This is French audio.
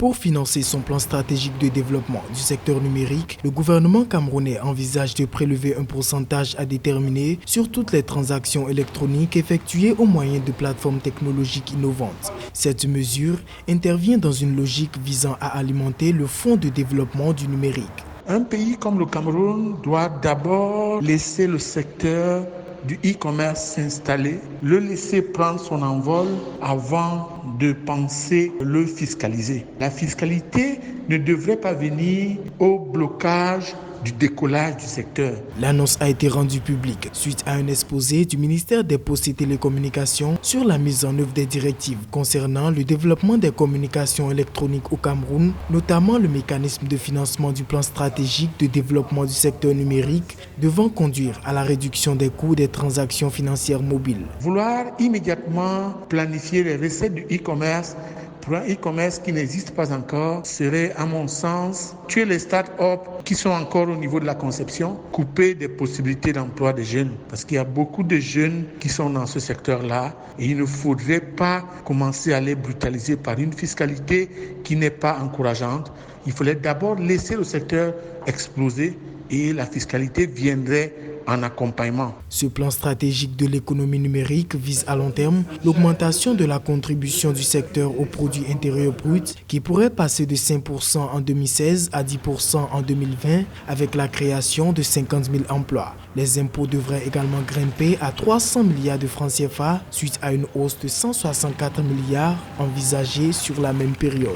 Pour financer son plan stratégique de développement du secteur numérique, le gouvernement camerounais envisage de prélever un pourcentage à déterminer sur toutes les transactions électroniques effectuées au moyen de plateformes technologiques innovantes. Cette mesure intervient dans une logique visant à alimenter le fonds de développement du numérique. Un pays comme le Cameroun doit d'abord laisser le secteur du e-commerce s'installer, le laisser prendre son envol avant de penser le fiscaliser. La fiscalité ne devrait pas venir au blocage du décollage du secteur. L'annonce a été rendue publique suite à un exposé du ministère des Postes et Télécommunications sur la mise en œuvre des directives concernant le développement des communications électroniques au Cameroun, notamment le mécanisme de financement du plan stratégique de développement du secteur numérique devant conduire à la réduction des coûts des transactions financières mobiles. Vouloir immédiatement planifier les recettes du e-commerce pour un e-commerce qui n'existe pas encore serait, à mon sens, tuer les start-up qui sont encore au niveau de la conception, couper des possibilités d'emploi des jeunes. Parce qu'il y a beaucoup de jeunes qui sont dans ce secteur-là et il ne faudrait pas commencer à les brutaliser par une fiscalité qui n'est pas encourageante. Il fallait d'abord laisser le secteur exploser et la fiscalité viendrait en accompagnement. Ce plan stratégique de l'économie numérique vise à long terme l'augmentation de la contribution du secteur au produit intérieur brut qui pourrait passer de 5% en 2016 à 10% en 2020 avec la création de 50 000 emplois. Les impôts devraient également grimper à 300 milliards de francs CFA suite à une hausse de 164 milliards envisagée sur la même période.